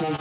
Good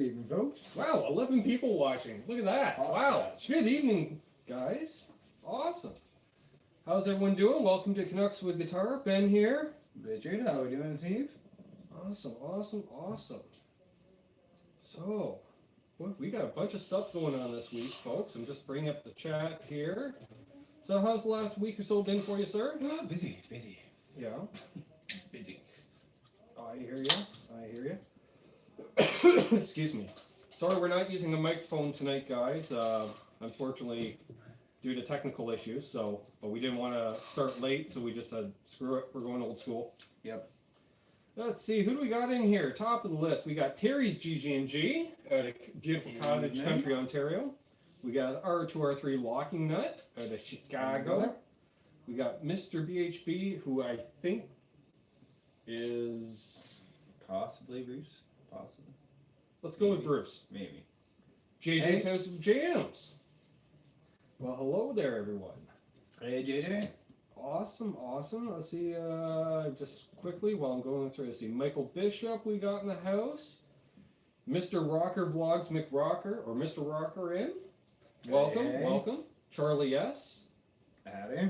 evening, folks. Wow, 11 people watching. Look at that. Wow. Good evening, guys. Awesome. How's everyone doing? Welcome to Canucks with Guitar. Ben here. Richard, how are we doing this eve? Awesome, awesome, awesome. So, we got a bunch of stuff going on this week, folks. I'm just bringing up the chat here. So how's the last week or so been for you, sir? Busy. Yeah. Busy. I hear you. Excuse me. Sorry we're not using a microphone tonight, guys. Unfortunately, due to technical issues. But we didn't want to start late, so we just said, screw it, we're going old school. Yep. Let's see, who do we got in here? Top of the list, we got Terry's GG&G out of beautiful Cottage Country, Ontario. We got R2R3 Locking Nut out of Chicago. We got Mr. BHB, who I think is... Possibly Bruce. Possibly. Let's go with Bruce. Maybe. JJ's House of Jams. Well, hello there, everyone. Hey, JJ. Awesome. Let's see, just quickly while I'm going through, let's see, Michael Bishop we got in the house. Mr. Rocker Vlogs McRocker, or Mr. Rocker in. Welcome. Charlie S. Howdy.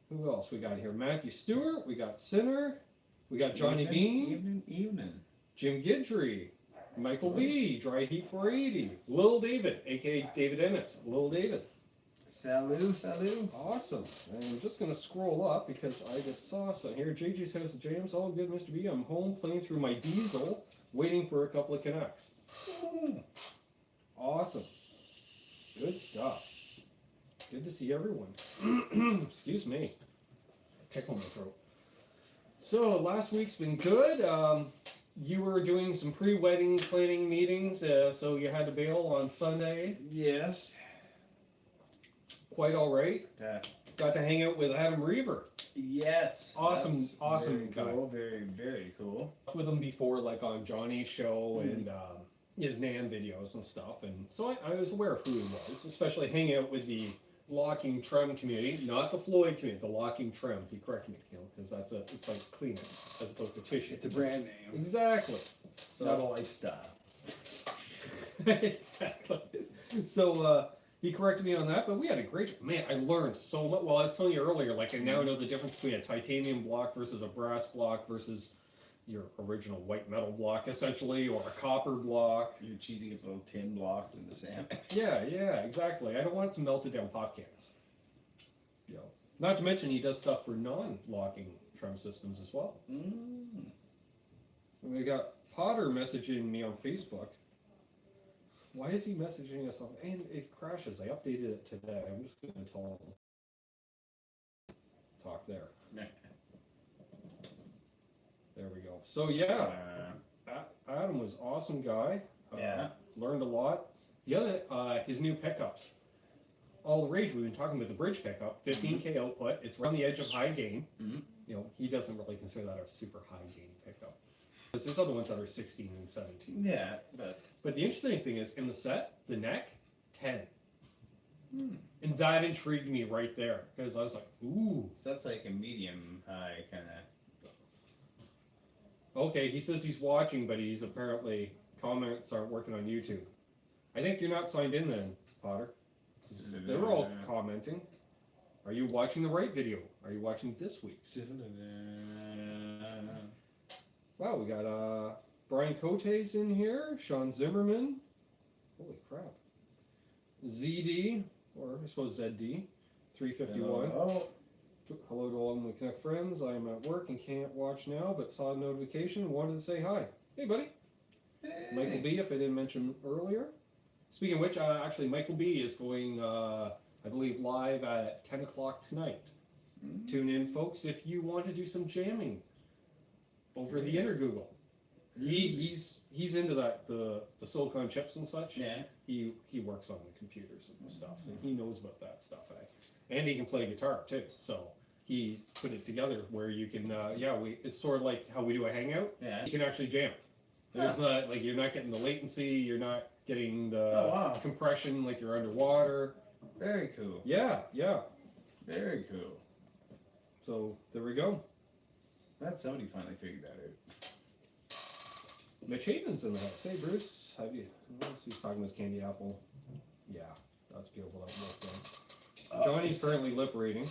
Who else we got here? Matthew Stewart, we got Sinner, we got Johnny Beane. Evening. Jim Gidry, Michael B, Dry Heat 480, Lil David, aka David Ennis, Lil David. Salut. Awesome. And I'm just going to scroll up because I just saw some here. JG's House of Jams, all good, Mr. B. I'm home playing through my diesel, waiting for a couple of Canucks. Awesome. Good stuff. Good to see everyone. Excuse me. Tickle my throat. So last week's been good. You were doing some pre-wedding planning meetings, so you had to bail on Sunday. Yes. Quite all right. Got to hang out with Adam Reaver. Yes. Awesome very guy. Cool. Very cool. With him before, like on Johnny's show and his NAMM videos and stuff, and so I was aware of who he was, especially hanging out with the locking trim community, not the Floyd community, the locking trim. If you correct me, because it's like Kleenex as opposed to tissue. It's a brand name. Exactly. So, not a lifestyle. Exactly. So he corrected me on that, but we had a great man. I learned so much. Well, I was telling you earlier, like I now know the difference between a titanium block versus a brass block versus your original white metal block, essentially, or a copper block. You're cheesing up little tin blocks in the sand. Yeah, exactly. I don't want it to melt it down pop cans. You know, not to mention he does stuff for non-locking trim systems as well. And we got Potter messaging me on Facebook. Why is he messaging us on? And it crashes. I updated it today. I'm just going to tell him. Talk there. There we go. So yeah, Adam was awesome guy. Learned a lot. The other, his new pickups. All the rage. We've been talking about the bridge pickup, 15K output. It's around the edge of high gain. You know, he doesn't really consider that a super high gain pickup. There's other ones that are 16 and 17. Yeah, but the interesting thing is in the set, the neck, 10. And that intrigued me right there because I was like, ooh. So that's like a medium high kind of. Okay, he says he's watching, but he's apparently comments aren't working on YouTube. I think you're not signed in then, Potter. They're all commenting. Are you watching the right video? Are you watching this week's? Wow, we got Brian Cote's in here, Sean Zimmerman. Holy crap. ZD, or I suppose ZD, 351. Hello to all my Connect friends. I am at work and can't watch now, but saw a notification and wanted to say hi. Hey, buddy. Hey. Michael B, if I didn't mention earlier. Speaking of which, actually, Michael B is going, I believe, live at 10 o'clock tonight. Tune in, folks, if you want to do some jamming over the Google. He's into that the silicon chips and such. Yeah. He works on the computers and stuff, and he knows about that stuff. And he can play guitar too. So he's put it together where you can it's sort of like how we do a hangout. Yeah. You can actually jam. There's not like you're not getting the latency, you're not getting the compression like you're underwater. Very cool. Yeah. Very cool. So there we go. Glad somebody finally figured that out. Mitch Hayden's in the house. Hey Bruce, have you? He's talking about his candy apple. Yeah, that's beautiful. That work done. Johnny's currently lip reading.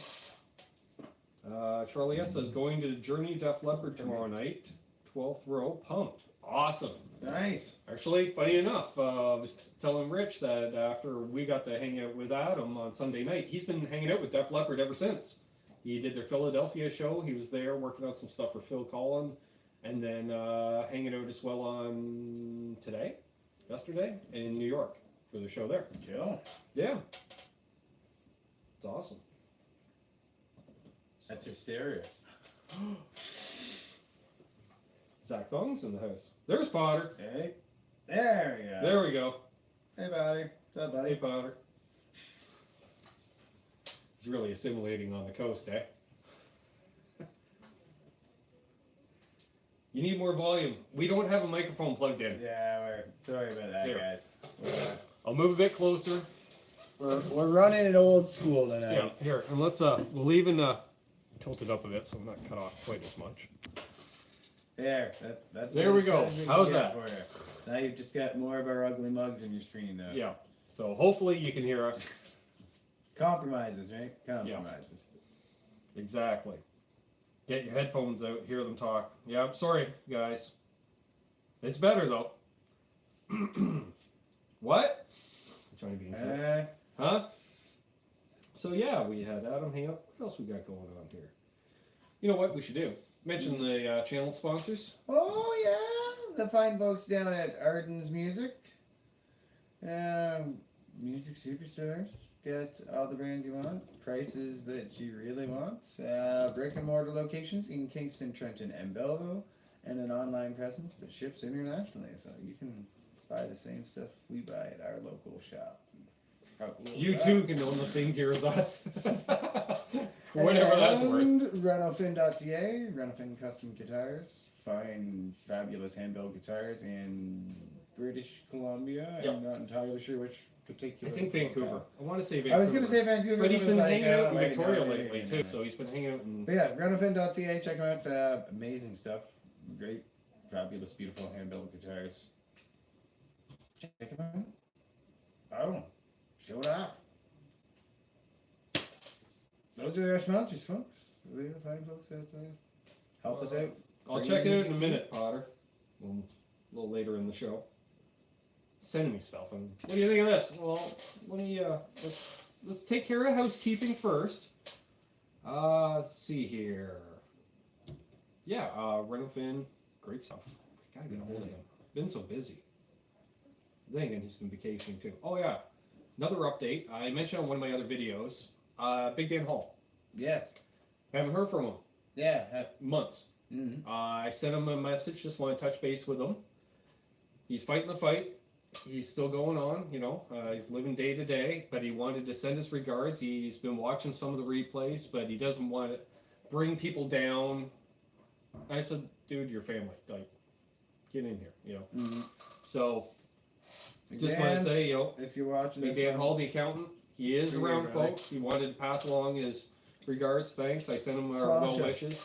Charlie S says going to Journey Def Leppard tomorrow night, 12th row. Pumped. Awesome. Nice. Actually, funny enough, I was telling Rich that after we got to hang out with Adam on Sunday night, he's been hanging out with Def Leppard ever since. He did their Philadelphia show. He was there working out some stuff for Phil Collin, and then hanging out as well on yesterday, in New York for the show there. Cool. Yeah. It's awesome. That's hysteria. Zach Thong's in the house. There's Potter. Hey. There we go. There we go. Hey, buddy. What's up, buddy? Hey, Potter. He's really assimilating on the coast, eh? You need more volume. We don't have a microphone plugged in. Yeah, we're sorry about that, Here. guys. I'll move a bit closer. We're running it old school tonight. Yeah, here, and let's we'll even tilt it up a bit so I'm not cut off quite as much. There, that's There we go. How's that? For you. Now you've just got more of our ugly mugs in your screen, though. Yeah. So hopefully you can hear us. Compromises, right? Compromises. Exactly. Get your headphones out, hear them talk. Yeah, I'm sorry, guys. It's better though. What? Johnny Beane says. Huh? So yeah, we had Adam hang up. What else we got going on here? You know what we should do? Mention the channel sponsors. Oh yeah, the fine folks down at Arden's Music. Music superstores. Get all the brands you want, prices that you really want. Brick and mortar locations in Kingston, Trenton, and Belleville, and an online presence that ships internationally. So you can buy the same stuff we buy at our local shop. You too can own the same gear as us. For whatever that's worth. And Renofin.ca, Renofin Custom Guitars. Find fabulous handbuilt guitars in British Columbia. Yep. I'm not entirely sure which particular. I think Vancouver. locale. I want to say Vancouver. I was going to say Vancouver. But he's been like, hanging out in like, Victoria no, lately yeah, too, yeah. so he's been hanging out in... But yeah, Renofin.ca, check them out. Amazing stuff. Great, fabulous, beautiful hand-built guitars. Check them out. Oh, show it off. Those are our sponsors, folks. We're the fine folks that help us out. I'll check it out in a minute, Potter. A little later in the show. Send me stuff. And what do you think of this? Well, let me let's take care of housekeeping first. Let's see here. Yeah, Renofin, great stuff. Gotta get a hold of him. Been so busy. Then again, he's been vacationing too. Oh yeah, another update. I mentioned on one of my other videos. Big Dan Hall. Yes. Haven't heard from him. Yeah. Months. Mm-hmm. I sent him a message, just want to touch base with him. He's fighting the fight. He's still going on, you know. He's living day to day, but he wanted to send his regards. He's been watching some of the replays, but he doesn't want to bring people down. I said, dude, your family, like, get in here, you know. Mm-hmm. So, just want to say, you know, if you're watching Big this Dan one, Hall, the accountant, he is Pretty around, right. folks. He wanted to pass along his regards, thanks. I sent him our Slasher. well wishes.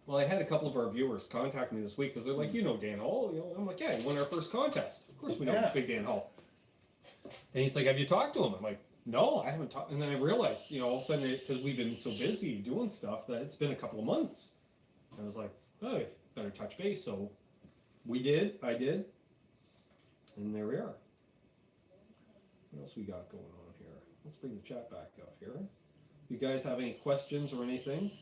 Well, I had a couple of our viewers contact me this week because they're like, you know Dan Hall, you know. I'm like, yeah, he won our first contest. Of course we know Yeah. Big Dan Hall. And he's like, have you talked to him? I'm like, no, I haven't talked. And then I realized, you know, all of a sudden, because we've been so busy doing stuff, that it's been a couple of months. I was like, oh, better touch base. So we did, I did, and there we are. What else we got going on here? Let's bring the chat back up here. You guys have any questions or anything?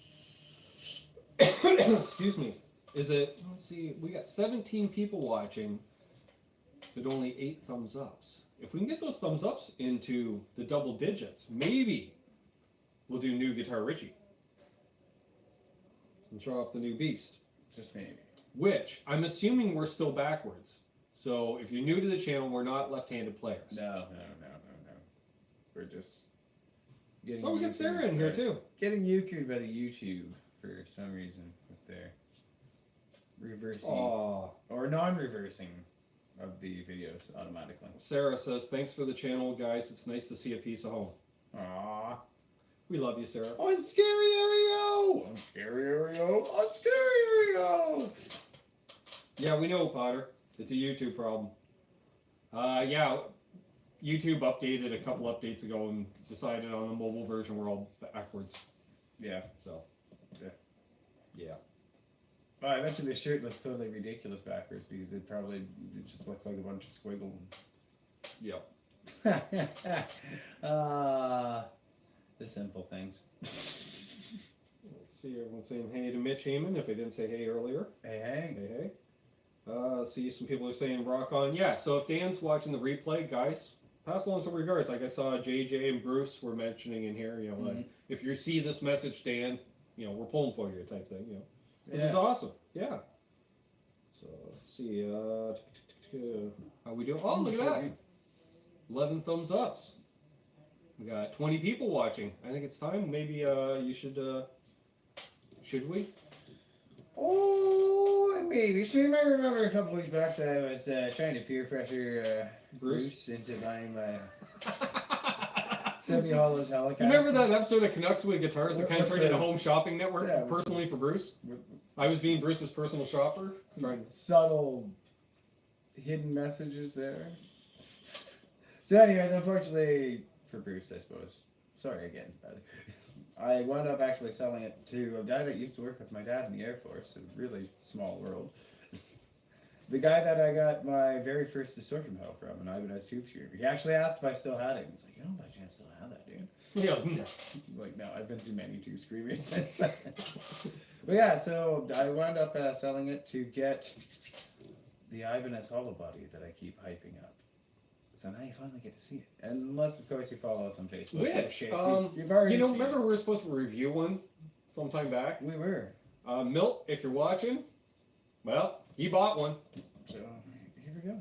Excuse me. Is it, let's see, we got 17 people watching, but only 8 thumbs ups. If we can get those thumbs ups into the double digits, maybe we'll do new Guitar Richie. And show off the new beast. Just maybe. Which, I'm assuming we're still backwards. So if you're new to the channel, we're not left-handed players. No. We're just getting. Oh, we got Sarah in here too. Getting euchred by the YouTube for some reason with their reversing or non-reversing of the videos automatically. Sarah says, "Thanks for the channel, guys. It's nice to see a piece of home." Aww. We love you, Sarah. On Scary Ario! On Scary Ario! On Scary Ario! Yeah, we know, Potter. It's a YouTube problem. Yeah, YouTube updated a couple updates ago and decided on the mobile version we're all backwards. Yeah. So. Yeah. Well, I bet you this shirt looks totally ridiculous backwards because it just looks like a bunch of squiggles. Yep. The simple things. Let's see, everyone's saying hey to Mitch Heyman if I didn't say hey earlier. Hey. See, some people are saying rock on. Yeah, so if Dan's watching the replay, guys, pass along some regards. Like I saw JJ and Bruce were mentioning in here, like, if you see this message, Dan, we're pulling for you type thing, Which is awesome. Yeah. So, let's see, how we doing? Oh, look at that. 11 thumbs ups. We got 20 people watching. I think it's time. Maybe you should we? Oh, maybe. So you might remember a couple weeks back I was trying to peer pressure Bruce into buying my semi-hollow Telecaster. Remember that episode of Canucks with guitars that kind of turned into Home Shopping Network personally for Bruce? I was being Bruce's personal shopper. Subtle hidden messages there. So anyways, unfortunately for Bruce, I suppose. Sorry again, brother. I wound up actually selling it to a guy that used to work with my dad in the Air Force, a really small world. The guy that I got my very first distortion pedal from, an Ibanez Tube Screamer. He actually asked if I still had it. He was like, "You don't by chance still have that, dude?" Yeah. Like, no, I've been through many Tube Screamers since then. But yeah, so I wound up selling it to get the Ibanez hollow body that I keep hyping up. So now you finally get to see it. And unless, of course, you follow us on Facebook. Which, you've already seen remember it. we were supposed to review one sometime back? We were. Milt, if you're watching, well, he bought one. So, here we go.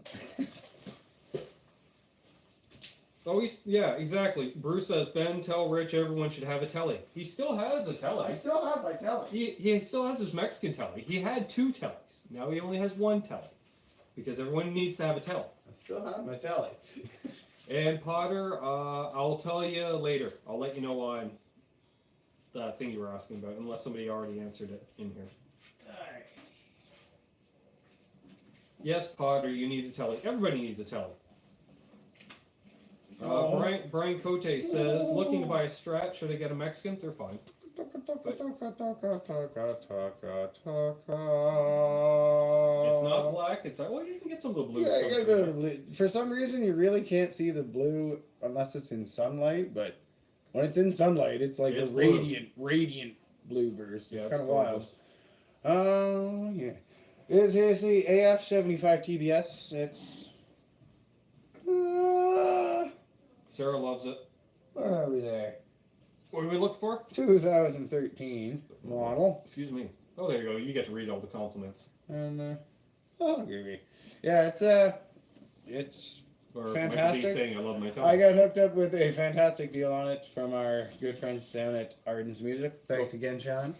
Oh, yeah, exactly. Bruce says, Ben, tell Rich everyone should have a telly. He still has a telly. I still have my telly. He still has his Mexican telly. He had 2 tellys. Now he only has 1 telly. Because everyone needs to have a telly. I still have my telly. And Potter, I'll tell you later. I'll let you know on that thing you were asking about, unless somebody already answered it in here. Alright. Yes, Potter, you need a telly. Everybody needs a telly. Brian Cote says, looking to buy a Strat, should I get a Mexican? They're fine. It's not black. It's well, you can get some of the blue. Yeah, you go to the blue. For some reason, you really can't see the blue unless it's in sunlight. But when it's in sunlight, it's like a radiant blue burst. It's kind of wild. Yeah. Here's the AF75 TBS. It's. Sarah loves it. Where are we there? What are we looking for? 2013 model. Excuse me. Oh, there you go. You get to read all the compliments. And yeah, it's Or fantastic. Michael D saying I love my telly. I got hooked up with a fantastic deal on it from our good friends down at Arden's Music. Thanks again, Sean.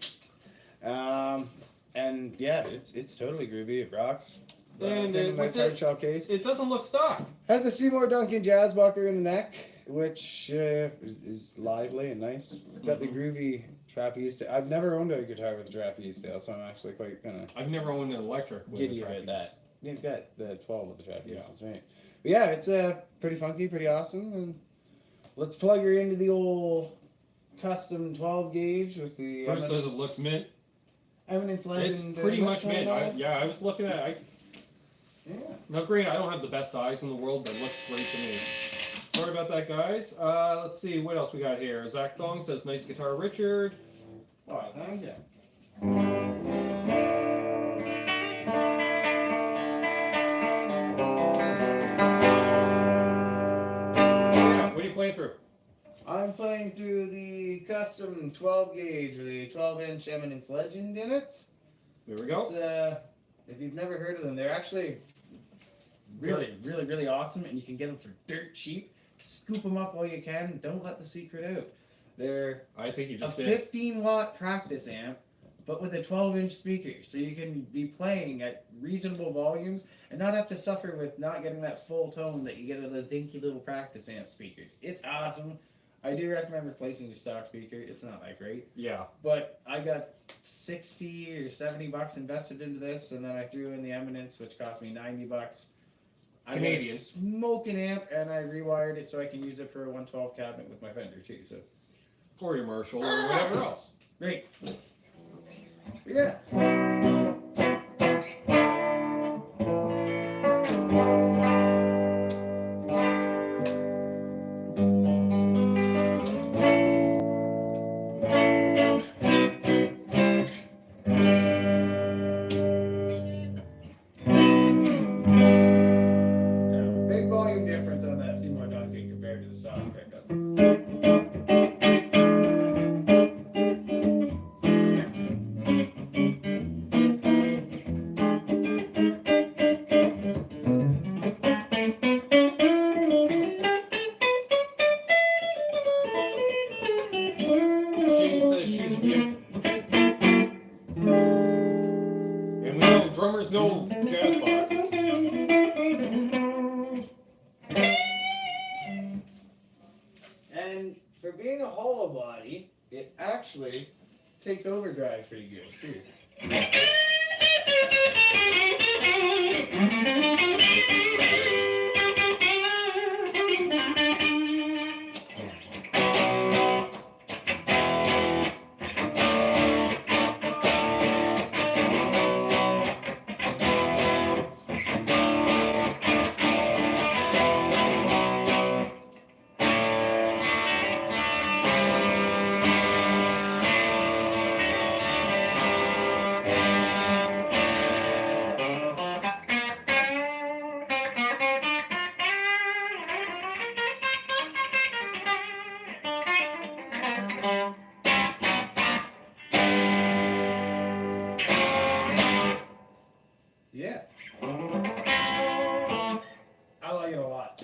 And yeah, it's totally groovy. It rocks. And nice hard shell case. It doesn't look stock. Has a Seymour Duncan jazz bucker in the neck, which is lively and nice. It's got the groovy trapeze tail. I've never owned a guitar with a trapeze tail, so I'm actually quite kind of. I've never owned an electric with giddy a trapeze. about that. It's got the 12 with the trapeze. Yeah. That's right. But yeah, it's pretty funky, pretty awesome. And let's plug her into the old custom 12 gauge with the. Bruce says it looks mint. Eminence Legend. It's pretty much mint. I was looking at it. Yeah. Now, great, I don't have the best eyes in the world, but it looked great to me. Sorry about that, guys. Let's see, what else we got here? Zach Thong says, nice guitar, Richard. All right, thank you. Yeah, what are you playing through? I'm playing through the custom 12 gauge with a 12-inch Eminence Legend in it. There we go. It's, if you've never heard of them, they're actually really awesome, and you can get them for dirt cheap. Scoop them up while you can. Don't let the secret out. They're I think you a just did. 15-watt practice amp, but with a 12-inch speaker, so you can be playing at reasonable volumes and not have to suffer with not getting that full tone that you get out of those dinky little practice amp speakers. It's awesome. I do recommend replacing your stock speaker. It's not that great. Yeah. But I got 60 or 70 bucks invested into this, and then I threw in the Eminence, which cost me 90 bucks. I got a smoking amp, and I rewired it so I can use it for a 112 cabinet with my Fender too. So. Or your Marshall or whatever else. Great. Yeah. Big volume difference on that Seymour Duncan compared to the stock pickup. Shane says she's a beaut. And we know drummers know jazz boxes. And for being a hollow body, it actually takes overdrive pretty good too. Yeah. I like it a lot.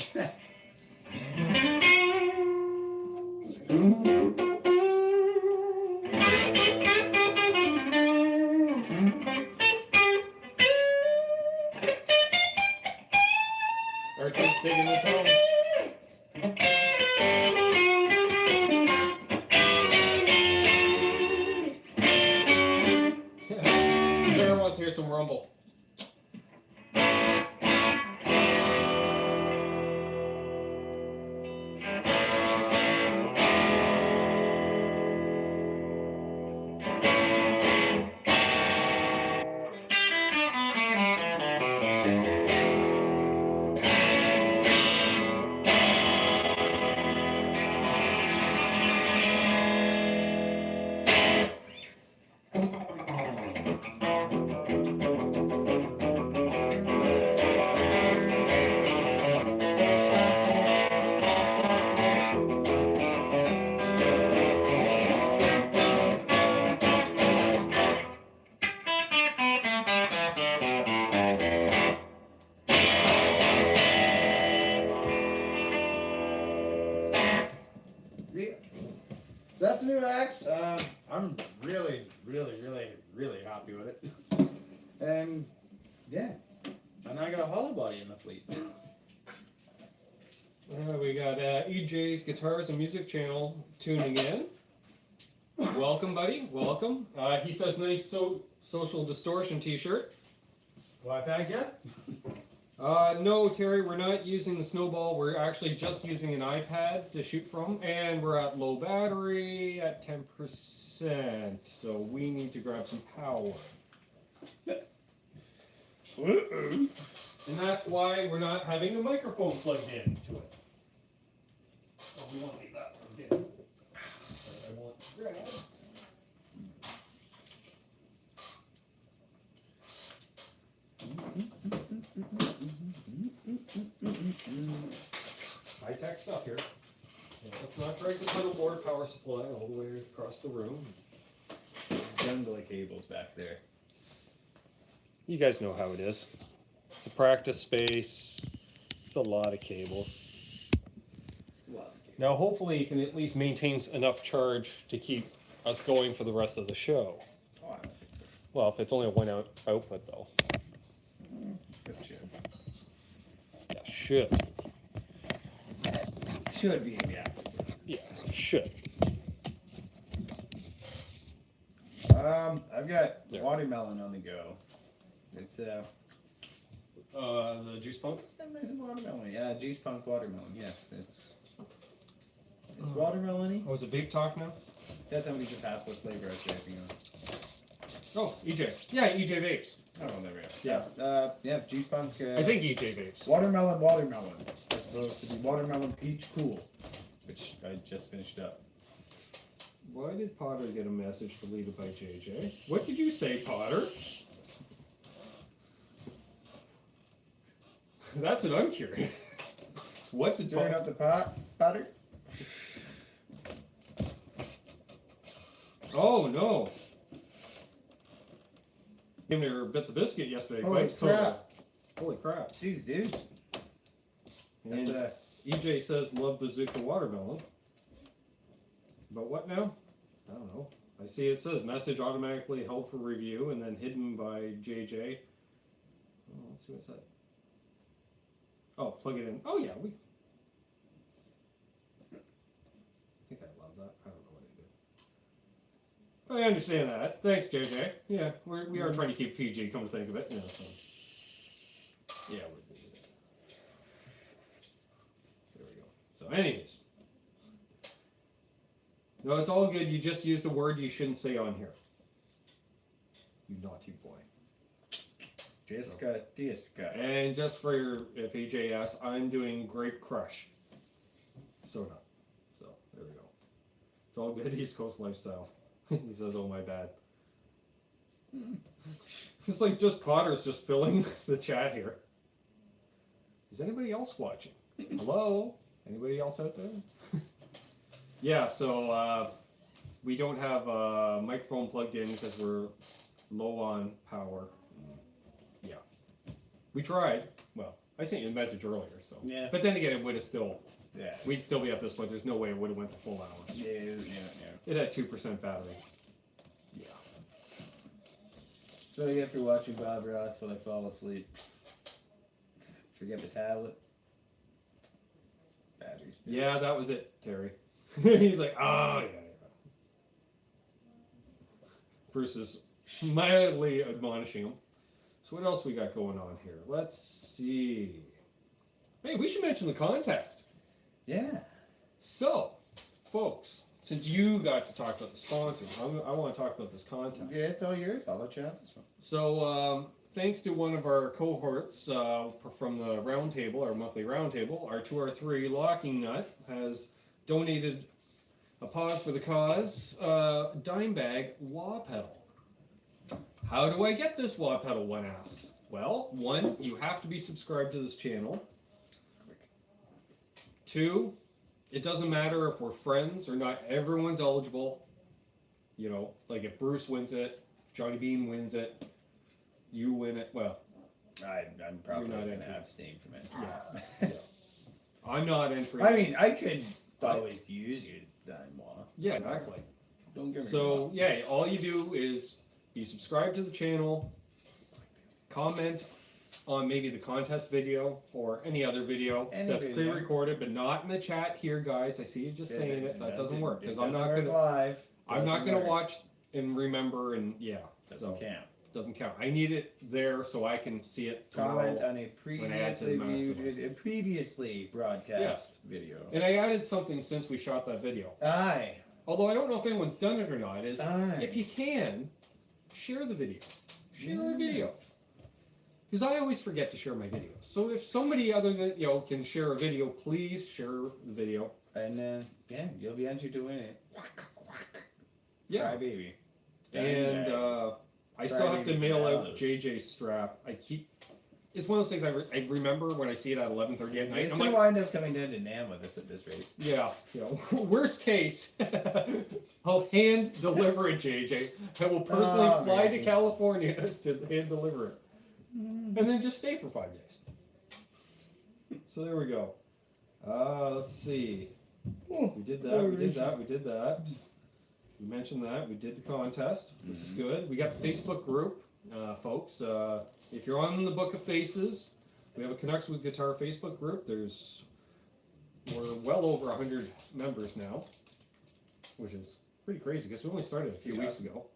Archie's digging the tone. Sarah wants to hear some rumble. So that's the new axe. I'm really happy with it. And yeah, and I got a hollow body in the fleet. We got EJ's Guitars and Music channel tuning in. Welcome, buddy. Welcome. He says nice social distortion t-shirt. Why, thank you. No, Terry, we're not using the snowball. We're actually just using an iPad to shoot from, and we're at low battery at 10%, so we need to grab some power. And that's why we're not having the microphone plugged in to it. So we want to leave that plugged in. I want to grab. High-tech stuff here. Yeah, let's not drag the pedal board power supply all the way across the room. Jungle of cables back there. You guys know how it is. It's a practice space. It's a lot of cables. Now, hopefully, you can at least maintain enough charge to keep us going for the rest of the show. Oh, I don't think so. Well, if it's only a 1 out output, though. Good shit. Yeah, should. Should be, yeah. Yeah, should. I've got There. watermelon on the go. It's The juice pump? nice watermelon. Yeah, juice punk watermelon. Yes, it's watermelon-y. Oh, is it vape talk now? That's somebody just asked what flavor I was vaping on. Oh, EJ. Yeah, EJ vapes. Oh, well, there we go. Yeah. Yeah, juice punk. I think EJ vapes. Watermelon, as opposed to the watermelon peach cool, which I just finished up. Why did Potter get a message deleted by JJ? What did you say, Potter? That's what I'm curious. What's the Stirring up the pot, Potter? Oh no! Came there, bit the biscuit yesterday. Holy Mike's crap! total. Holy crap! Jeez, dude. That's And EJ says love bazooka watermelon. But what now? I don't know. I see it says message automatically held for review and then hidden by JJ. Oh, let's see what's that. Oh, plug it in. Oh yeah, I think I love that. I don't know what I did. I understand that. Thanks, JJ. Yeah, we are trying to keep PG. Come to think of it, you know. So. Yeah, we're doing it. There we go. So, anyways. No, it's all good. You just used a word you shouldn't say on here. You naughty boy. Disca. And just for your, if EJ asks, I'm doing Grape Crush soda. So, there we go. It's all good. East Coast lifestyle. He says, oh my bad. It's like just Potter's just filling the chat here. Is anybody else watching? Hello? Anybody else out there? Yeah, so we don't have a microphone plugged in because we're low on power. Yeah. We tried. Well, I sent you a message earlier, so. Yeah. But then again, it would have still, Yeah. we'd still be at this point. There's no way it would have went the full hour. Yeah. It had 2% battery. Yeah. So yeah, if you're watching Bob Ross while I fall asleep, forget the tablet. Batteries. Yeah, that was it, Terry. He's like, oh, yeah. Bruce is mildly admonishing him. So what else we got going on here? Let's see. Hey, we should mention the contest. Yeah. So, folks, since you got to talk about the sponsors, I want to talk about this contest. Yeah, it's all yours. I'll let you have this one. So, thanks to one of our cohorts from the roundtable, our monthly roundtable, our 2R3 Locking Nut has donated a Pause for the Cause dime bag wah pedal. How do I get this wah pedal, one asks? Well, one, you have to be subscribed to this channel. Two, it doesn't matter if we're friends or not. Everyone's eligible. You know, like if Bruce wins it, if Johnny Beane wins it, you win it. Well, I'm probably not going to entering. abstain from it. Yeah. I'm not entering. I mean, I could always use your dime wah. Yeah, exactly. Don't get me So, wrong. yeah, all you do is be subscribed to the channel, comment on maybe the contest video or any other video that's video. pre-recorded, but not in the chat here, guys. I see you just saying it. That doesn't work because I'm not gonna. Live. I'm not Doesn't gonna work. watch and remember and yeah. Doesn't So count. doesn't count. I need it there so I can see it tomorrow. Comment on a when I add to the previously broadcast Yes. video. And I added something since we shot that video. Aye. Although I don't know if anyone's done it or not. Is Aye. if you can, share the video. Share a video. Yes. Because I always forget to share my videos. So if somebody other than, can share a video, please share the video. And yeah, you'll be entered to win it. Yeah. Cry baby. And I still have to Friday mail out Friday. JJ's strap. I keep it's one of those things I remember when I see it at 11:30 at night. It's I'm gonna like, wind up coming down to NAMM with us at this rate. yeah, worst case, I'll hand deliver it, JJ. I will personally fly to California to hand deliver it, and then just stay for 5 days. So there we go. Let's see. We did that. We mentioned that. We did the contest. This is good. We got the Facebook group, folks. If you're on the Book of Faces, we have a Canucks with Guitar Facebook group. We're well over 100 members now, which is pretty crazy because we only started a few weeks ago.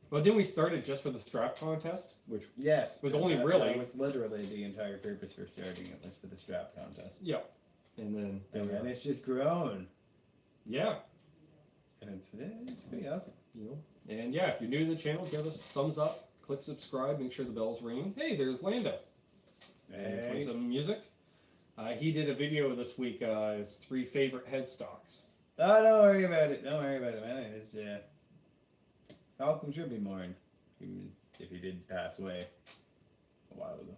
But then we started just for the strap contest, which was only that was literally the entire purpose for starting it, was for the strap contest. Yeah. And then it's just grown. Yeah. And it's pretty awesome. You know. And yeah, if you're new to the channel, give us a thumbs up, click subscribe, make sure the bell's ringing. Hey, there's Lando. Hey. Play some music. He did a video this week, his 3 favorite headstocks. Oh, don't worry about it. Don't worry about it, man. It's, Malcolm should be mourned, even if he did pass away a while ago.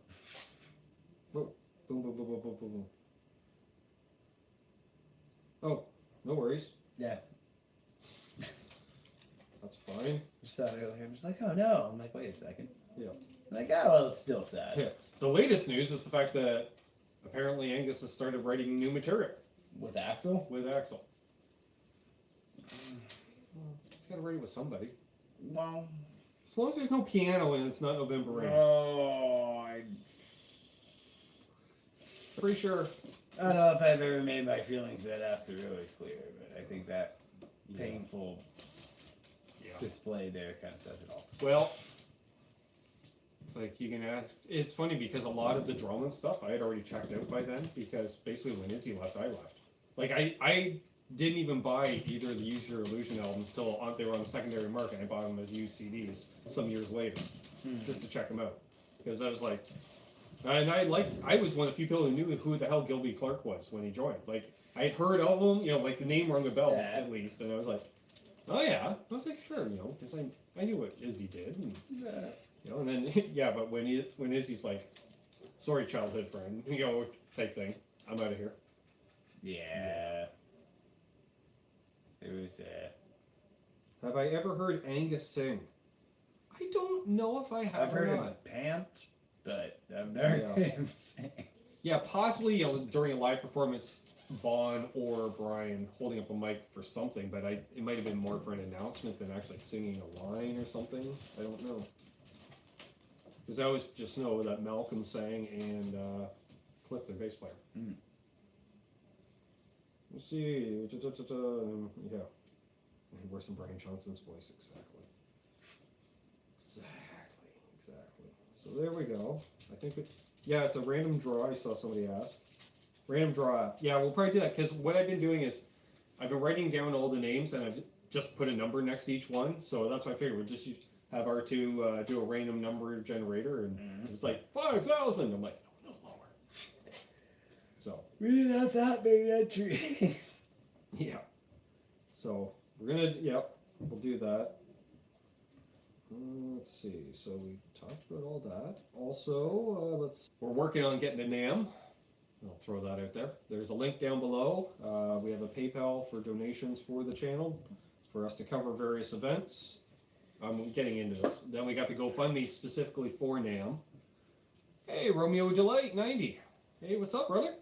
Whoa. Boom, boom, boom, boom, boom, boom, boom. Oh, no worries. Yeah. That's fine. Just thought earlier, I'm just like, oh no. I'm like, wait a second. Yeah. I'm like, oh, well, it's still sad. Yeah. The latest news is the fact that apparently Angus has started writing new material. With Axel? With Axel. Well, he's got to write it with somebody. Well, as long as there's no piano and it's not November Rain. Oh, Pretty sure. I don't know if I've ever made my feelings about Axel really clear, but I think that painful display there kind of says it all. Well, it's like you can ask. It's funny because a lot of the drum and stuff I had already checked out by then, because basically when Izzy left, I left. Like I didn't even buy either of the Use Your Illusion albums till they were on the secondary market. I bought them as used CDs some years later, just to check them out, because I was like, and I was one of the few people who knew who the hell Gilby Clarke was when he joined. Like I had heard of him, like the name rung a bell at least, and I was like, oh yeah. I was like, sure, because I knew what Izzy did, and and then but when Izzy's like, sorry, childhood friend, type thing, I'm out of here. Yeah. It was. Have I ever heard Angus sing? I don't know if I have. I've heard or him not. pant, but I've never heard him sing. Yeah, possibly during a live performance, Bon or Brian holding up a mic for something, but it might have been more for an announcement than actually singing a line or something. I don't know. Because I always just know that Malcolm sang and Cliff, their bass player. Let's see. Yeah. And where's some Brian Johnson's voice exactly? Exactly. So there we go. I think it's a random draw. I saw somebody ask. Random draw. Yeah, we'll probably do that, because what I've been doing is I've been writing down all the names and I've just put a number next to each one. So that's why I figured we'll just have R2 do a random number generator, and it's like 5,000. I'm like, no lower. So we didn't have that many entries. Yeah. So we're gonna we'll do that. Let's see. So we talked about all that. Also, we're working on getting to NAMM. I'll throw that out there. There's a link down below. We have a PayPal for donations for the channel, for us to cover various events. I'm getting into this. Then we got the GoFundMe specifically for NAMM. Hey, Romeo Delight 90. Hey, what's up, brother?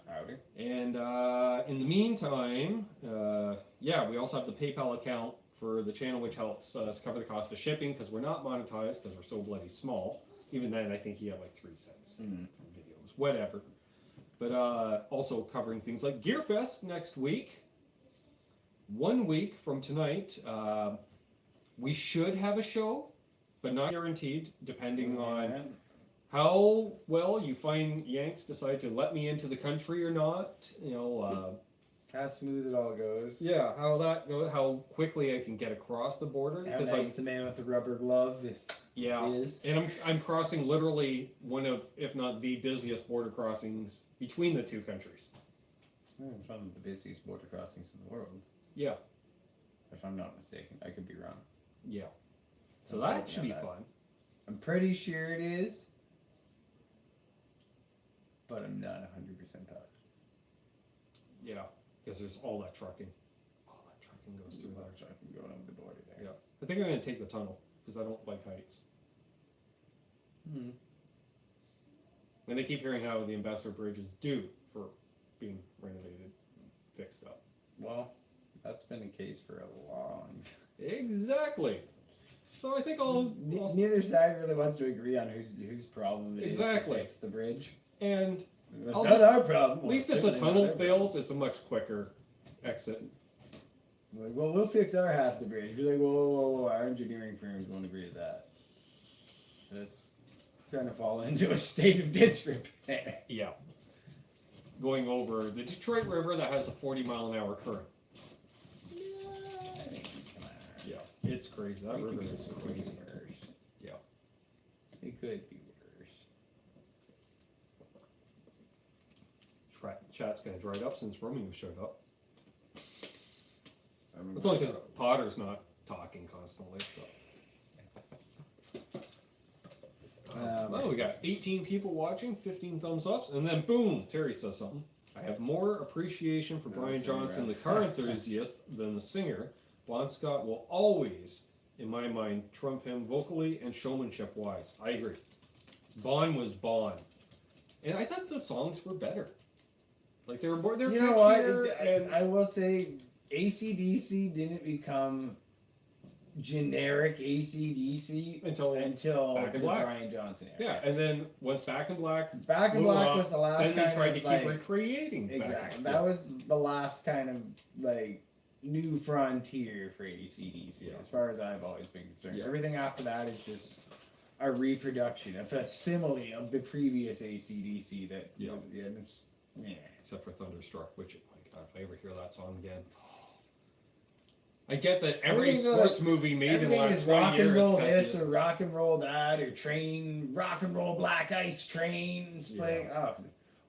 Howdy. And in the meantime, we also have the PayPal account for the channel, which helps us cover the cost of shipping, because we're not monetized because we're so bloody small. Even then, I think you have like 3 cents for videos, whatever. But also covering things like GearFest next week. 1 week from tonight, we should have a show, but not guaranteed, depending on how well you find Yanks decide to let me into the country or not. How smooth it all goes. Yeah, how quickly I can get across the border. How nice the man with the rubber glove is. And I'm crossing literally one of, if not the busiest border crossings between the two countries. It's one of the busiest border crossings in the world. Yeah. If I'm not mistaken. I could be wrong. Yeah. So that should be fun. I'm pretty sure it is. but I'm not 100% positive. Yeah, because there's all that trucking. All that trucking goes through there. Trucking going over the border there. Yeah. I think I'm going to take the tunnel because I don't like heights. Hmm. And I keep hearing how the Ambassador Bridge is due for being renovated, fixed up. Well, that's been the case for a long time. Exactly. So I think I'll Neither side really wants to agree on whose problem it is to fix the bridge. And it's not our problem. At least if the tunnel fails, it's a much quicker exit. Like, well, we'll fix our half of the bridge. Be like, whoa, our engineering firms won't agree to that. Just trying to fall into a state of disrepair. Yeah. Going over the Detroit River that has a 40-mile-an-hour current. Yeah, it's crazy. That river is crazy. Yeah. It could be worse. Chat's kind of dried up since Romeo showed up. It's only because Potter's not talking constantly, so. Well, we got 18 people watching, 15 thumbs ups, and then boom, Terry says something. I have more appreciation for Brian Johnson, the car enthusiast, than the singer. Bon Scott will always, in my mind, trump him vocally and showmanship-wise. I agree. Bon was Bon. And I thought the songs were better. Like, they were more, they're catchier, and I will say, AC/DC didn't become generic AC/DC until Back in Black. Brian Johnson era. Yeah, and then once Back in Black, Back in Black was the last. Then they kind tried of to keep like, recreating. Exactly, that was the last kind of like new frontier for AC/DC, as far as I've always been concerned. Yeah. Everything after that is just a reproduction, a facsimile of the previous AC/DC. That Yeah. Yeah. Except for Thunderstruck, which, my God, if I ever hear that song again. I get that every sports movie made in the last 20 years. Rock and roll this or rock and roll that or rock and roll black ice train. It's like, oh,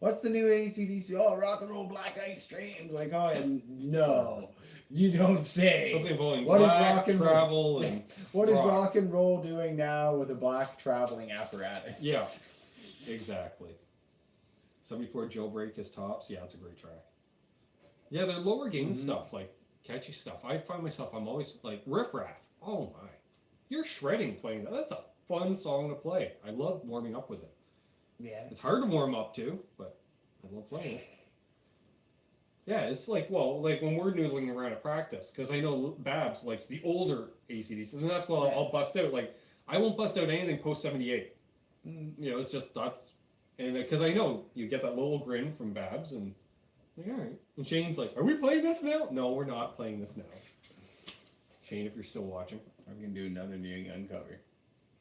what's the new AC/DC? Oh, rock and roll black ice train. It's like, oh, no, you don't say. Something involving what black is rock and travel roll? and What is rock and roll doing now with a black traveling apparatus? Yeah, exactly. 74 Jailbreak is tops. Yeah, it's a great track. Yeah, they're lower gain stuff, like catchy stuff. I find myself, I'm always like, Riff Raff. Oh my. You're shredding playing that. That's a fun song to play. I love warming up with it. Yeah. It's hard to warm up to, but I love playing it. Yeah, it's like, well, like when we're noodling around at practice, because I know Babs likes the older AC/DC, and that's why I'll bust out. Like, I won't bust out anything post 78. You know, it's just, and because I know you get that little grin from Babs, and like, all right. And Shane's like, are we playing this now? No, we're not playing this now. Shane, if you're still watching. I'm going to do another New Young cover.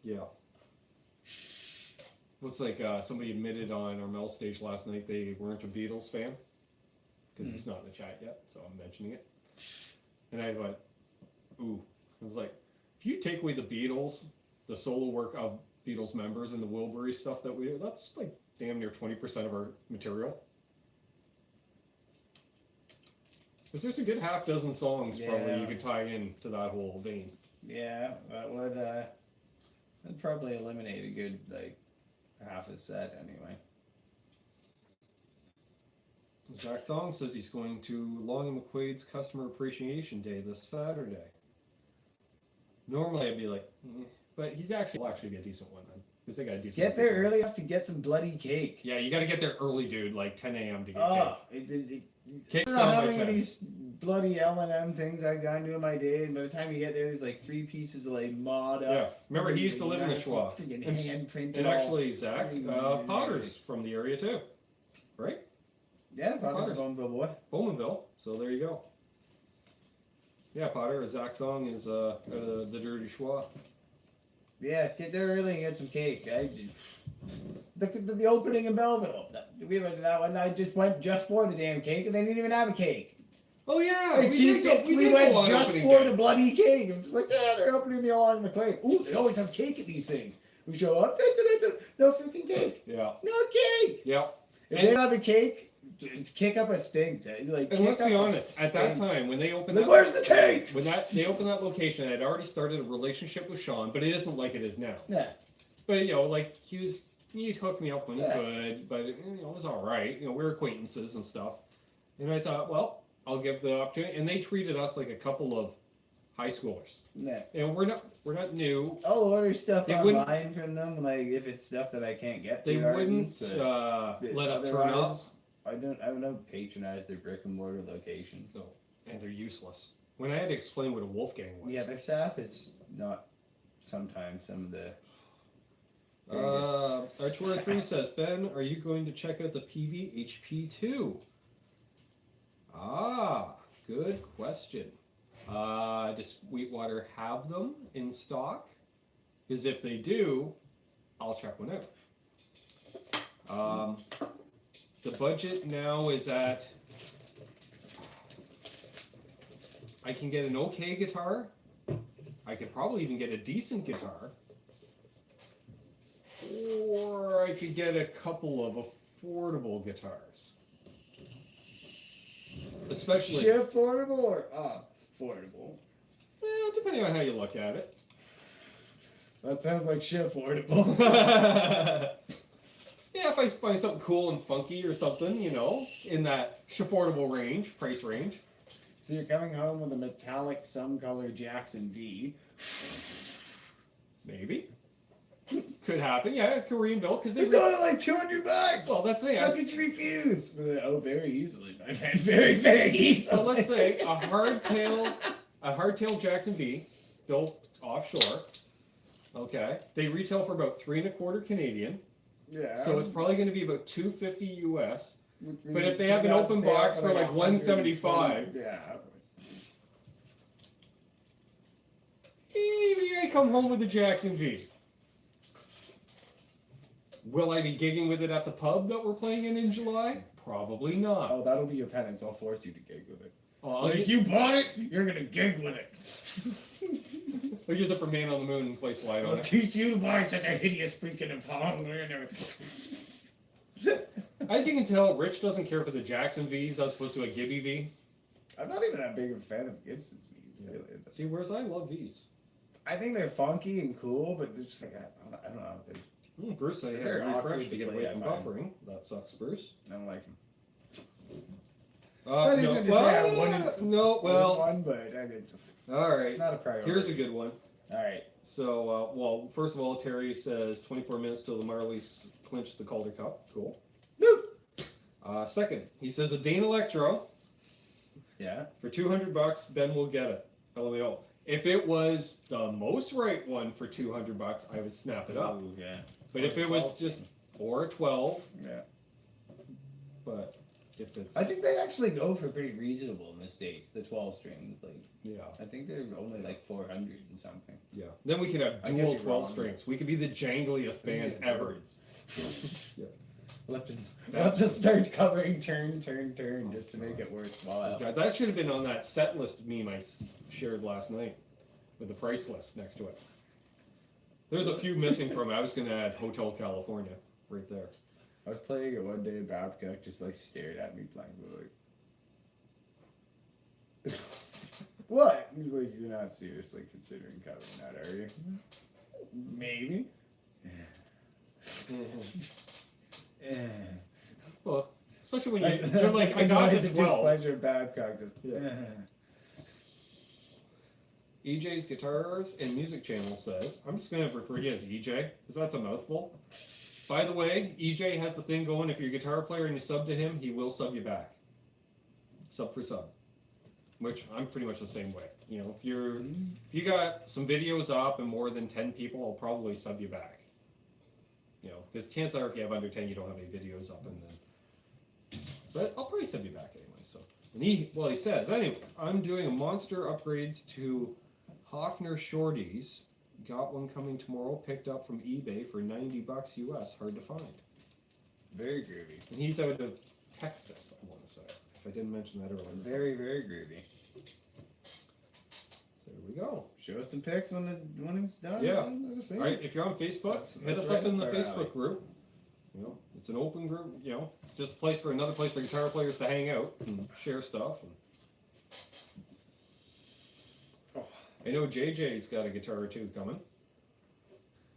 Yeah. Looks like somebody admitted on our Mel stage last night they weren't a Beatles fan. Because he's not in the chat yet, so I'm mentioning it. And I went, ooh. I was like, if you take away the Beatles, the solo work of Beatles members and the Wilbury stuff that we do, that's like damn near 20% of our material. Because there's a good half dozen songs probably you could tie in to that whole vein. Yeah, that would that'd probably eliminate a good like half a set anyway. Zach Thong says he's going to Long and McQuaid's Customer Appreciation Day this Saturday. Normally I'd be like, but will actually be a decent one then. Because they got a decent Get there early enough to get some bloody cake. Yeah, you got to get there early, dude, like 10 a.m. to get cake. I don't know how many of these bloody L&M things I've gone to in my day, and by the time you get there, there's like 3 pieces of like mod up. Yeah, remember he used to live in the Schwa. And actually, Zach, Potter's from the area too, right? Yeah, Potter's a Bowmanville boy. Bowmanville, so there you go. Yeah, Potter, Zach Thong is the Dirty Schwa. Yeah, get there early and get some cake. The opening in Belleville. We went to that one. I just went just for the damn cake, and they didn't even have a cake. Oh yeah, we went just for the bloody cake. I'm just like, yeah, they're opening the Long McQuaid. Ooh, they always have cake at these things. We show up, no freaking cake. Yeah. No cake. Yeah. If they don't have a cake, kick up a stink. Like, and let's be honest, at that time when they opened where's the cake? When they opened that location, I had already started a relationship with Sean, but it isn't like it is now. Yeah. But you know, like he was He'd hook me up when he could, but it was all right. We were acquaintances and stuff. And I thought, well, I'll give the opportunity. And they treated us like a couple of high schoolers. Yeah. And we're not new. I'll order stuff online from them, like if it's stuff that I can't get. They wouldn't let us turn up. I don't patronize their brick and mortar locations. No, and they're useless. When I had to explain what a Wolfgang was. Yeah, their staff is not sometimes some of the. Artura 3 says, Ben, are you going to check out the PVHP2? Ah, good question. Does Sweetwater have them in stock? Because if they do, I'll check one out. The budget now is at, I can get an okay guitar. I could probably even get a decent guitar. Or I could get a couple of affordable guitars. Especially... affordable or affordable? Well, depending on how you look at it. That sounds like affordable. Yeah, if I find something cool and funky or something, in that affordable range, price range. So you're coming home with a metallic some color Jackson V. Maybe. Could happen, yeah, Korean built, because they're going at like $200. Well, that's it. How could you refuse? Oh, very easily, my friend. Very, very easily. So let's say a hardtail Jackson V, built offshore. Okay, they retail for about $3.25 Canadian. Yeah. So it's probably going to be about $250 US. But if they have an open box for like $175, yeah. Maybe I come home with a Jackson V. Will I be gigging with it at the pub that we're playing in July? Probably not. Oh, that'll be your penance. I'll force you to gig with it. Oh, you bought it, you're gonna gig with it. We'll use it for Man on the Moon and play slide on it. I'll teach you to buy such a hideous freaking Pong. As you can tell, Rich doesn't care for the Jackson V's as opposed to a Gibby V. I'm not even that big of a fan of Gibson's V's, really. See, whereas I love V's. I think they're funky and cool, but they're just like, I don't know. Bruce, I had to refresh to get away from buffering. That sucks, Bruce. I don't like him. No, one, but all right. It's not a priority. Here's a good one. All right. So, well, first of all, Terry says 24 minutes till the Marlies clinch the Calder Cup. Cool. Woo! Second, he says a Dane Electro. Yeah. For $200, Ben will get it. LMAO. If it was the most right one for $200, I would snap it up. Ooh, yeah. But if it was just or 12, yeah. But if it's, I think they actually go for pretty reasonable in the States. The 12 strings, like. Yeah. I think they're only like 400 and something. Yeah. Then we could have dual 12 strings. We could be the jangliest band ever. Yeah. We'll have to start covering turn, just to make it worthwhile. God, that should have been on that set list meme I shared last night with the price list next to it. There's a few missing from it. I was going to add Hotel California right there. I was playing it one day and Babcock just like stared at me playing. Like, what? He's like, you're not seriously considering covering that, are you? Maybe. Well, especially when you're like, I got the 12. Displeasure Babcock. EJ's Guitars and Music Channel says, I'm just going to refer to you as EJ, because that's a mouthful. By the way, EJ has the thing going, if you're a guitar player and you sub to him, he will sub you back. Sub for sub. Which, I'm pretty much the same way. You know, if you got some videos up and more than 10 people, I'll probably sub you back. You know, because chances are if you have under 10, you don't have any videos up, and then. But I'll probably send you back anyway. So, and he says, anyways, I'm doing a monster upgrades to Hofner Shorties. Got one coming tomorrow. Picked up from eBay for $90 US. Hard to find. Very groovy. And he's out of Texas, I want to say. If I didn't mention that earlier. Very, very groovy. So there we go. Show us some pics when it's done. Yeah. All right. If you're on Facebook, hit us up in the Facebook group. You know, it's an open group. You know, it's just another place for guitar players to hang out and share stuff. And I know JJ's got a guitar or two coming.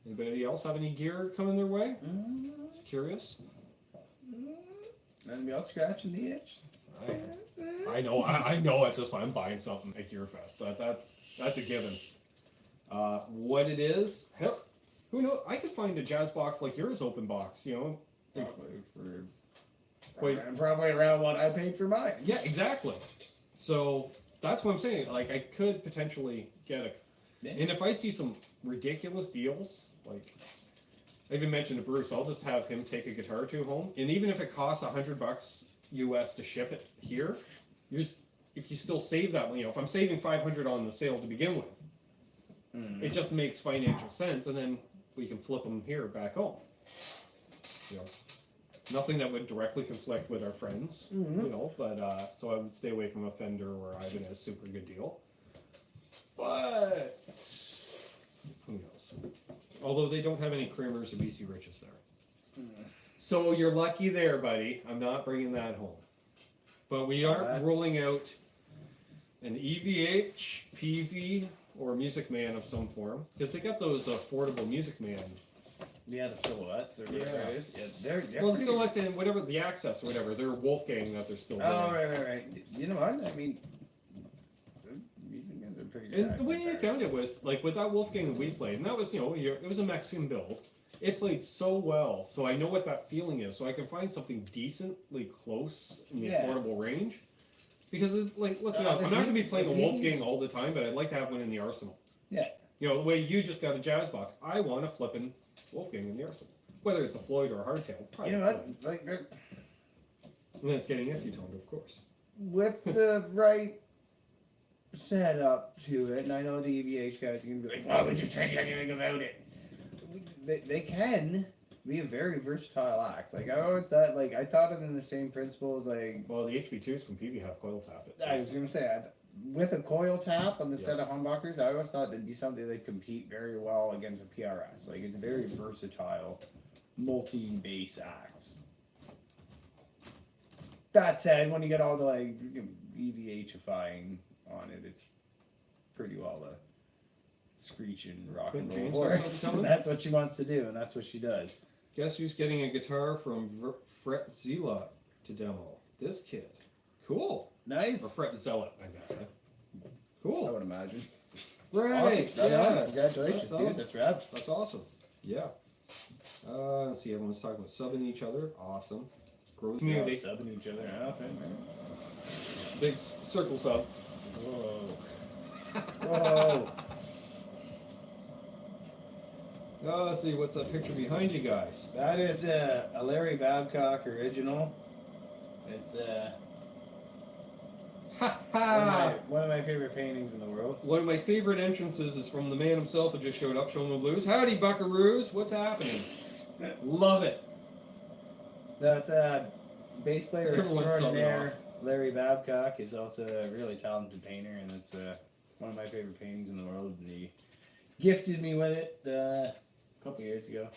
Anybody else have any gear coming their way? Just curious. Anybody else scratching the itch? I know. I know at this point I'm buying something at GearFest. That's a given. What it is, hell, who knows? I could find a jazz box like yours, open box. You know, probably around what I paid for mine. Yeah, exactly. So that's what I'm saying. Like, I could potentially get a, and if I see some ridiculous deals, like I even mentioned to Bruce, I'll just have him take a guitar or two home, and even if it costs $100 US to ship it here, if you still save that, you know, if I'm saving $500 on the sale to begin with, it just makes financial sense, and then we can flip them here back home. You know, nothing that would directly conflict with our friends, you know, but so I would stay away from a Fender or Ivan has a super good deal. But who knows? Although they don't have any Kramers or BC Riches there. So you're lucky there, buddy. I'm not bringing that home. But we are rolling out an EVH, PV, or Music Man of some form. Because they got those affordable Music Man. Yeah, the silhouettes or whatever it is. Yeah, they're well, the silhouettes and whatever, the Access or whatever, they're Wolfgang that they're still doing. Oh, right. You know what? I mean, Music Mans are pretty good. And the way I found it was, like, with that Wolfgang that we played, and that was, you know, it was a Mexican build. It played so well, so I know what that feeling is. So I can find something decently close in the affordable range. Because, like, let's be honest, I'm not going to be playing a Wolfgang all the time, but I'd like to have one in the arsenal. Yeah. You know, the way you just got a jazz box, I want a flippin' Wolfgang in the arsenal. Whether it's a Floyd or a hardtail. You know what? Like, and then it's getting iffy toned, of course. With the right setup to it, and I know the EVH guys are going to be like, why would you change anything about it? They can be a very versatile axe. Like, I always thought, like, I thought of it in the same principles, like... Well, the HB2s from PV have coil tap it. I was going to say, with a coil tap on the set of humbuckers, I always thought that'd be something that compete very well against a PRS. Like, it's a very versatile, multi-bass axe. That said, when you get all the, like, EVH-ifying on it, it's pretty well the screeching rock and roll horse. That's what she wants to do, and that's what she does. Guess who's getting a guitar from Fret Zilla to demo? This kid. Cool. Nice. Or Fret Zealot, I guess. Cool. I would imagine. Right. Awesome. Yeah. Congratulations, dude. That's rad. That's awesome. Yeah. Let's see. Everyone's talking about subbing each other. Awesome. Growth community. Subbing each other. Big circle sub. Whoa. Whoa. Let's see, what's that picture behind you guys? That is a Larry Babcock original. It's one of my favorite paintings in the world. One of my favorite entrances is from the man himself who just showed up, showing the blues. Howdy, buckaroos. What's happening? Love it. That's bass player extraordinaire Larry Babcock is also a really talented painter, and it's one of my favorite paintings in the world. And he gifted me with it a couple years ago.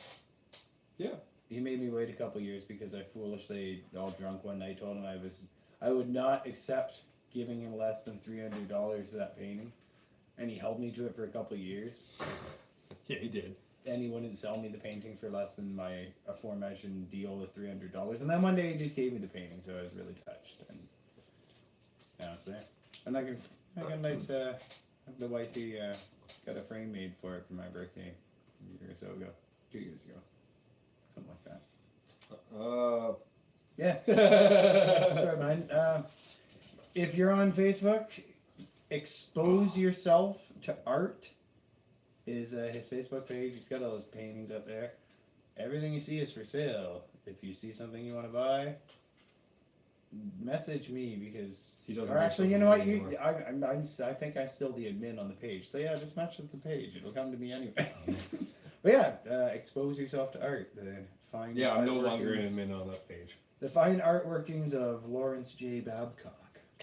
Yeah. He made me wait a couple years because I foolishly, all drunk one night, told him I would not accept giving him less than $300 for that painting, and he held me to it for a couple years. Yeah, he did. And he wouldn't sell me the painting for less than my aforementioned deal of $300. And then one day he just gave me the painting, so I was really touched. And now it's there. And I got a nice, the wifey got a frame made for it for my birthday a year or so ago, 2 years ago, something like that. Yeah. That's mine. If you're on Facebook, Expose Yourself to Art is his Facebook page. He's got all those paintings up there. Everything you see is for sale. If you see something you want to buy, message me because he doesn't. Or actually, you know what? I think I'm still the admin on the page. So yeah, just message the page. It'll come to me anyway. But yeah, Expose Yourself to Art. The fine. Yeah, I'm no longer an admin on that page. The fine art workings of Lawrence J. Babcock.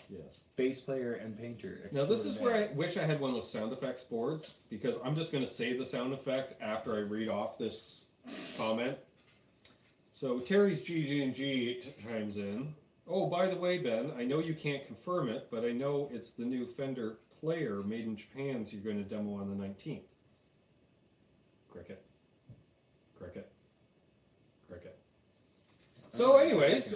Yes. Bass player and painter. Now this is where I wish I had one of those sound effects boards, because I'm just going to say the sound effect after I read off this comment. So Terry's GG&G chimes in. Oh, by the way, Ben, I know you can't confirm it, but I know it's the new Fender Player made in Japan, so you're going to demo on the 19th. Cricket. Cricket. So, anyways,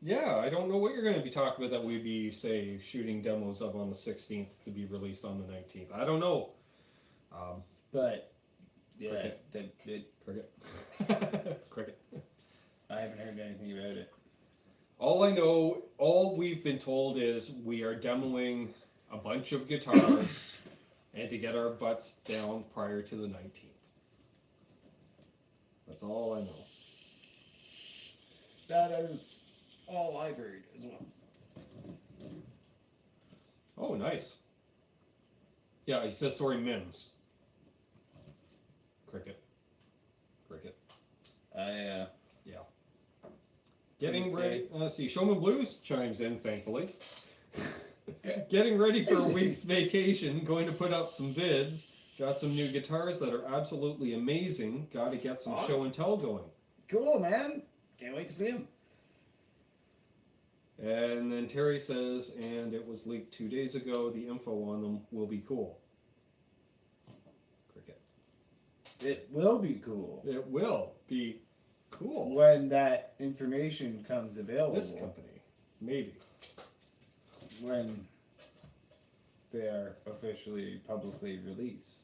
yeah, I don't know what you're going to be talking about that we'd be, say, shooting demos of on the 16th to be released on the 19th. I don't know. But, yeah, Cricket. Cricket. I haven't heard anything about it. All I know, all we've been told is we are demoing a bunch of guitars and to get our butts down prior to the 19th. That's all I know. That is all I've heard as well. Oh, nice. Yeah, he says sorry, Mims. Cricket. Yeah. Getting ready. See, Showman Blues chimes in, thankfully. Getting ready for a week's vacation. Going to put up some vids. Got some new guitars that are absolutely amazing. Got to get some show and tell going. Cool, man. Can't wait to see him. And then Terry says, and it was leaked 2 days ago. The info on them will be cool. Cricket. It will be cool. It will be cool. When that information comes available. This company, maybe. When they are officially publicly released.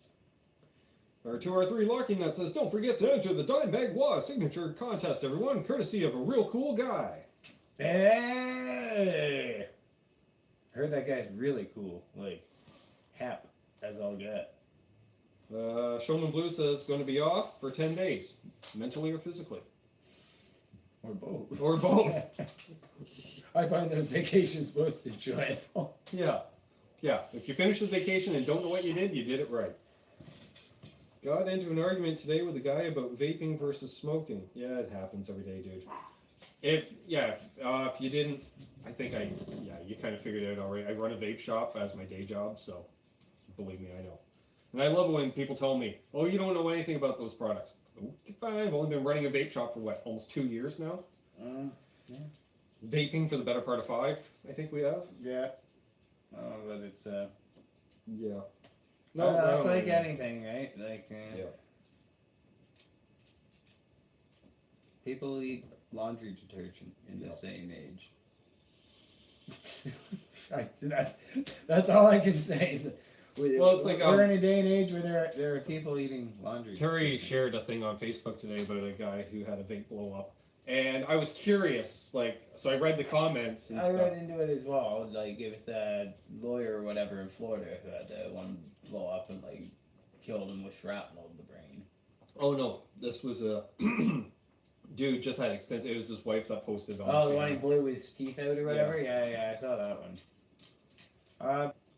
Our 2R3 Locking Nut says, don't forget to enter the Dimebag Wah signature contest, everyone, courtesy of a real cool guy. Hey! Heard that guy's really cool. Like, hap as all get. Showman Blue says, going to be off for 10 days, mentally or physically. Or both. Or both. I find those vacations most enjoyable. Yeah. If you finish the vacation and don't know what you did it right. Got into an argument today with a guy about vaping versus smoking. Yeah, it happens every day, dude. If you didn't, I think you kind of figured it out already. I run a vape shop as my day job, so believe me, I know. And I love it when people tell me, oh, you don't know anything about those products. Okay, fine, I've only been running a vape shop for almost 2 years now? Yeah. Vaping for the better part of 5, I think we have. Yeah. But it's, Yeah. No, it's like anything, right? Like, yeah. People eat laundry detergent in this day and age. That's all I can say. Well, it's like we're in a day and age where there are people eating laundry. Terry shared a thing on Facebook today about a guy who had a vape blow up, and I was curious. So I read the comments. And I read into it as well. Like it was the lawyer or whatever in Florida who had the one blow up and like killed him with shrapnel in the brain. Oh no, this was a dude just had extensive. It was his wife that posted on. Oh, the one he blew his teeth out or whatever. Yeah, I saw that one.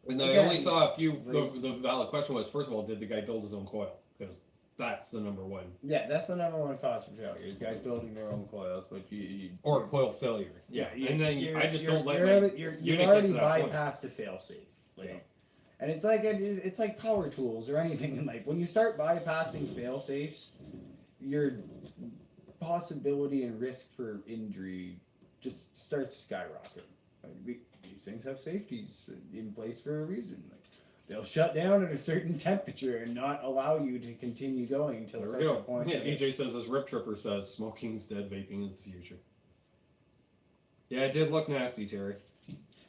And I only saw a few. The valid question was, first of all, did the guy build his own coil? Because that's the number one. Yeah, that's the number one cause for failure. Is guys building their own coils, but or coil failure. Yeah, and then I just don't let you've already bypassed a fail-safe. And it's like power tools or anything in life. When you start bypassing fail-safes, your possibility and risk for injury just starts skyrocketing. These things have safeties in place for a reason. They'll shut down at a certain temperature and not allow you to continue going until such a point. Yeah, EJ says, as Rip Tripper says, smoking's dead, vaping is the future. Yeah, it did look nasty, Terry.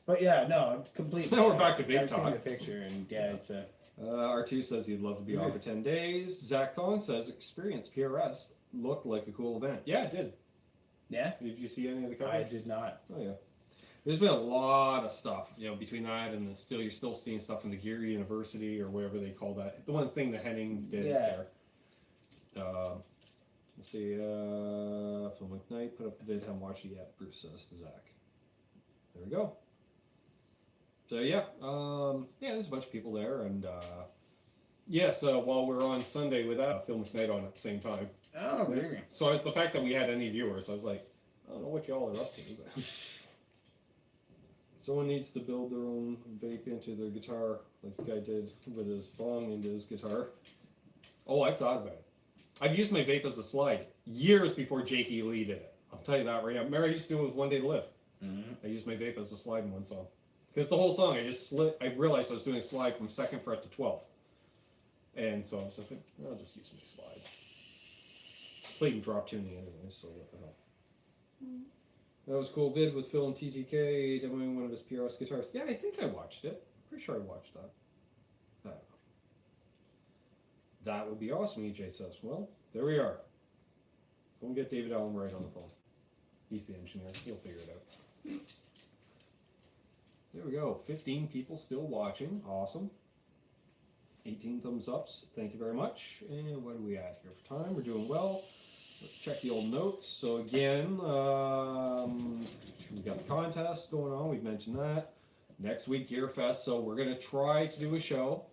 But yeah, no, completely. Now we're back to vape I've talk. seen the picture, and yeah, it's a... R2 says he'd love to be off for 10 days. Zach Thong says, experience PRS looked like a cool event. Yeah, it did. Yeah? Did you see any of the coverage? I did not. Oh, yeah. There's been a lot of stuff, between that and you're still seeing stuff from the Gear University or whatever they call that. The one thing that Henning did there. Let's see, Phil McKnight put up the vid, haven't watched it yet, Bruce says to Zach. There we go. So yeah, there's a bunch of people there, and while we're on Sunday with that, Phil McKnight on at the same time. Oh, very. So the fact that we had any viewers, I was like, I don't know what y'all are up to, but... Someone needs to build their own vape into their guitar, like the guy did with his bong into his guitar. Oh, I've thought about it. I've used my vape as a slide years before Jakey Lee did it. I'll tell you that right now. Remember I used to do it with One Day to Live. Mm-hmm. I used my vape as a slide in one song. Because the whole song, I realized I was doing a slide from 2nd fret to 12th. And so I was just like, I'll just use my slide. Played and dropped tuning anyway, so what the hell. That was a cool vid with Phil and TTK demoing one of his PRS guitars. Yeah, I think I watched it. Pretty sure I watched that. I don't know. That would be awesome, EJ says. Well, there we are. So we'll get David Allen right on the phone. He's the engineer. He'll figure it out. There we go. 15 people still watching. Awesome. 18 thumbs ups. Thank you very much. And what are we at here for time? We're doing well. Let's check the old notes. So again, we got the contest going on. We've mentioned that. Next week, Gear Fest. So we're going to try to do a show.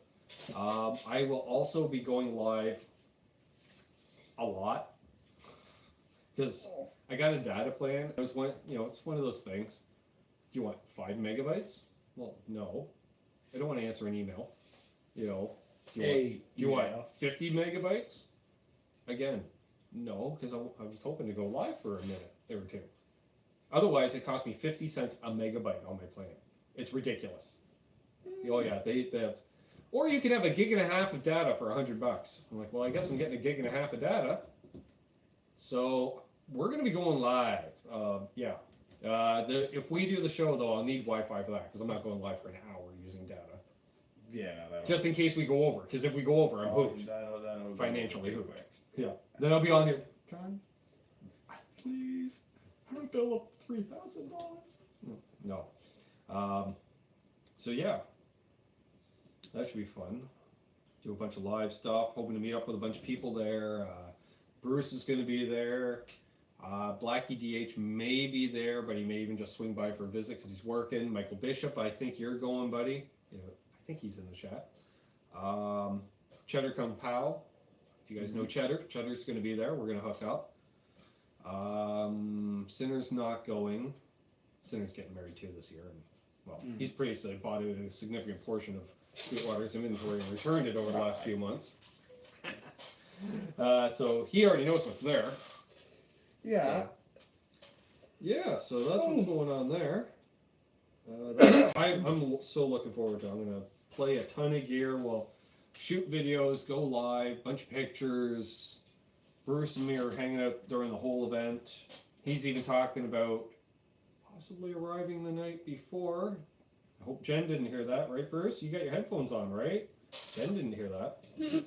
I will also be going live a lot because I got a data plan. It was one, it's one of those things. Do you want 5 megabytes? Well, no. I don't want to answer an email. Do you want 50 megabytes? Again, no, because I was hoping to go live for a minute or two. Otherwise, it cost me 50 cents a megabyte on my plan. It's ridiculous. Oh yeah, that's. Or you can have a gig and a half of data for $100. I'm like, well, I guess I'm getting a gig and a half of data. So we're going to be going live. Yeah. If we do the show, though, I'll need Wi-Fi for that because I'm not going live for an hour using data. Yeah, just in case we go over, because if we go over, I'm hooked. Financially hooked. Yeah. Then I'll be on here. John, please, have a bill of $3,000. No. So yeah, that should be fun. Do a bunch of live stuff. Hoping to meet up with a bunch of people there. Bruce is going to be there. Blackie DH may be there, but he may even just swing by for a visit because he's working. Michael Bishop, I think you're going, buddy. I think he's in the chat. Cheddar Come Pow. If you guys know Cheddar, Cheddar's going to be there. We're going to hook up. Sinner's not going. Sinner's getting married too this year. And, well, he's previously bought a significant portion of Sweetwater's inventory and returned it over the last few months. So he already knows what's there. Yeah. So that's what's going on there. I'm so looking forward to it. I'm going to play a ton of gear. We'll shoot videos, go live, bunch of pictures. Bruce and me are hanging out during the whole event. He's even talking about possibly arriving the night before. I hope Jen didn't hear that, right, Bruce? You got your headphones on, right? Jen didn't hear that. Then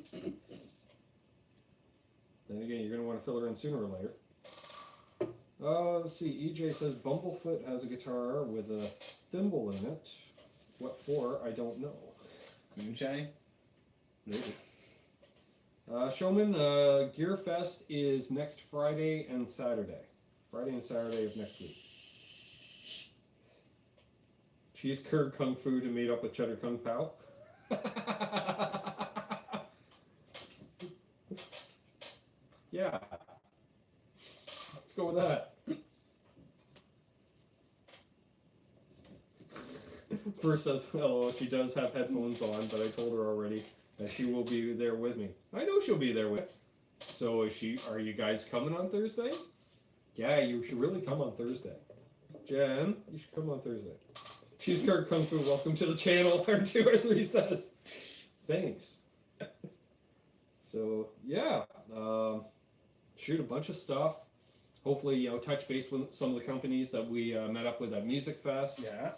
again, you're going to want to fill her in sooner or later. Let's see. EJ says Bumblefoot has a guitar with a thimble in it. What for? I don't know. Moonshine? Maybe. Showman, Gear Fest is next Friday and Saturday. Friday and Saturday of next week. Cheese curd kung fu to meet up with Cheddar Kung Pao. Yeah. Let's go with that. Bruce says, hello, she does have headphones on, but I told her already that she will be there with me. I know she'll be there with me. So are you guys coming on Thursday? Yeah, you should really come on Thursday. Jen, you should come on Thursday. She's Kurt Kung Fu, welcome to the channel, part 2 or 3 says. Thanks. So, yeah, shoot a bunch of stuff. Hopefully, touch base with some of the companies that we met up with at Music Fest. Yeah.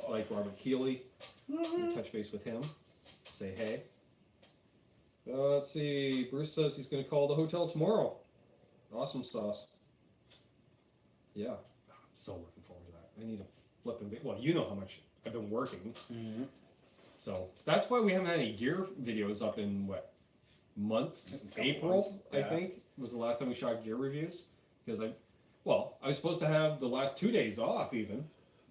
Like Robert Keeley. Touch base with him. Say hey. Let's see. Bruce says he's going to call the hotel tomorrow. Awesome sauce. Yeah. I'm so looking forward to that. I need to flip and well, you know how much I've been working. So that's why we haven't had any gear videos up in months? April, I think, was the last time we shot gear reviews. Because I was supposed to have the last 2 days off even.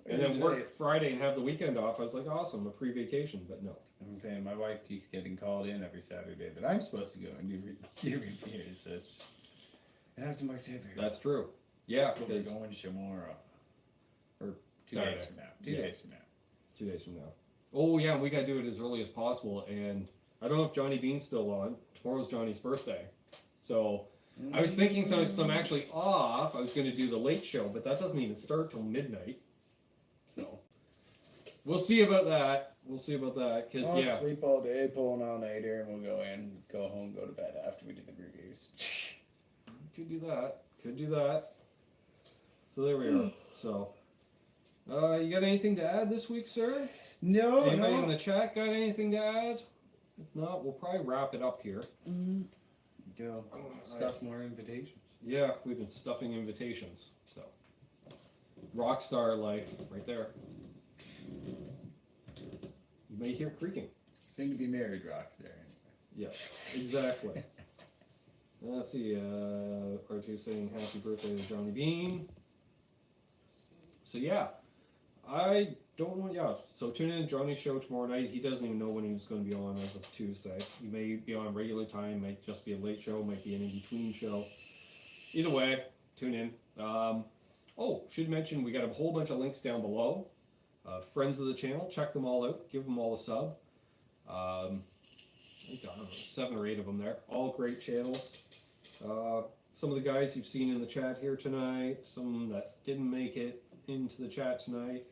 And then work Friday and have the weekend off. I was like, awesome, a pre-vacation, but no. I'm saying my wife keeps getting called in every Saturday that I'm supposed to go and do reviews. So it hasn't worked out very well. That's true. Yeah, we're going tomorrow. Or 2 Saturday. days from now. 2 days from now. 2 days from now. Oh yeah, we got to do it as early as possible. And I don't know if Johnny Beane's still on. Tomorrow's Johnny's birthday. So I was thinking since I'm actually off, I was going to do the late show, but that doesn't even start till midnight. So we'll see about that. Cause I'll sleep all day, pull an all-nighter, and we'll go home, go to bed after we do the reviews. Could do that. Could do that. So there we are. So, you got anything to add this week, sir? No, Anybody no. in the chat got anything to add? If not, we'll probably wrap it up here. Go. Stuff more invitations. Yeah, we've been stuffing invitations. So, rockstar life right there. You may hear creaking. Soon to be married rockstar. Yeah, exactly. Let's see, R2 saying happy birthday to Johnny Beane. So yeah, I don't know, yeah, so tune in to Johnny's show tomorrow night. He doesn't even know when he's going to be on as of Tuesday. He may be on regular time, might just be a late show, might be an in-between show. Either way, tune in. Should mention, we got a whole bunch of links down below. Friends of the channel, check them all out, give them all a sub. I don't know, 7 or 8 of them there. All great channels. Some of the guys you've seen in the chat here tonight, some that didn't make it into the chat tonight.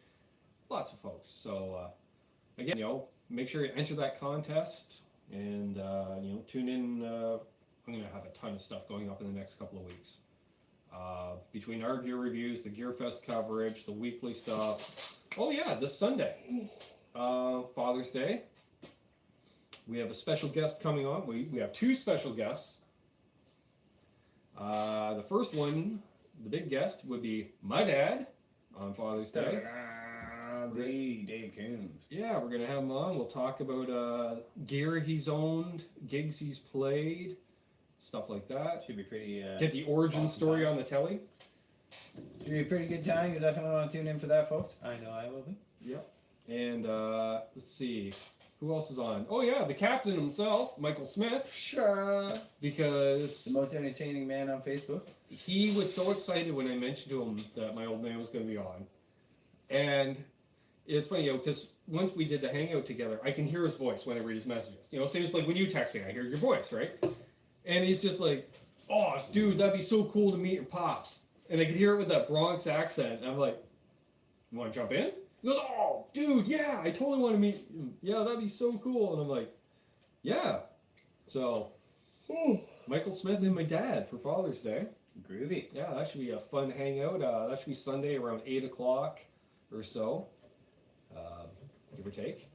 Lots of folks. So again, make sure you enter that contest and tune in. I'm going to have a ton of stuff going up in the next couple of weeks. Between our gear reviews, the Gear Fest coverage, the weekly stuff. Oh yeah, this Sunday, Father's Day. We have a special guest coming on. We have 2 special guests. The first one, the big guest, would be my dad on Father's Day. Dave Coombs. Yeah, we're going to have him on. We'll talk about gear he's owned, gigs he's played, stuff like that. Should be pretty... Get the origin awesome story time. on the telly. Should be a pretty good time. You definitely want to tune in for that, folks. I know I will be. Yep. And let's see. Who else is on? Oh yeah, the captain himself, Michael Smith. Sure. Because The most entertaining man on Facebook. he was so excited when I mentioned to him that my old man was going to be on. And it's funny, because once we did the hangout together, I can hear his voice when I read his messages. Same as like when you text me, I hear your voice, right? And he's just like, oh, dude, that'd be so cool to meet your pops. And I could hear it with that Bronx accent. And I'm like, you want to jump in? He goes, oh, dude, yeah, I totally want to meet him. Yeah, that'd be so cool. And I'm like, yeah. So, Michael Smith and my dad for Father's Day. Groovy. Yeah, that should be a fun hangout. That should be Sunday around 8 o'clock or so, give or take.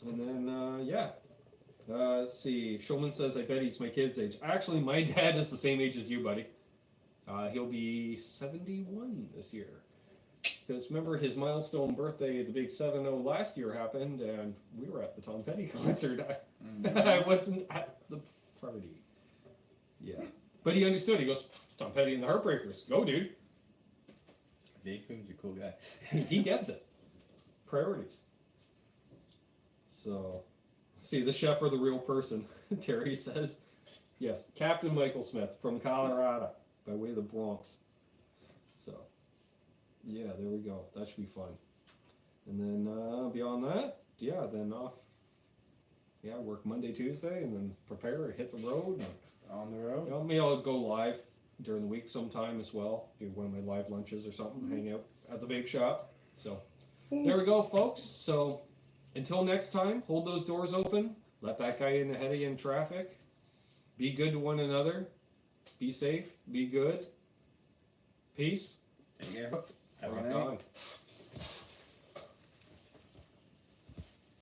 And then, let's see. Shulman says, I bet he's my kid's age. Actually, my dad is the same age as you, buddy. He'll be 71 this year. Because remember, his milestone birthday, the big 7-0 last year happened, and we were at the Tom Petty concert. I wasn't at the party. Yeah. But he understood. He goes, it's Tom Petty and the Heartbreakers. Go, dude. Dave Coombs is a cool guy. He gets it. Priorities. So, see, the chef or the real person, Terry says. Yes, Captain Michael Smith from Colorado, by way of the Bronx. So, yeah, there we go. That should be fun. And then beyond that, then off. Yeah, work Monday, Tuesday, and then prepare, hit the road. On the road. Maybe I'll go live during the week sometime as well. Do one of my live lunches or something, hang out at the vape shop. So, there we go, folks. So, until next time, hold those doors open. Let that guy in ahead of you in traffic. Be good to one another. Be safe. Be good. Peace. Take care, folks. Have a Rock good night. on.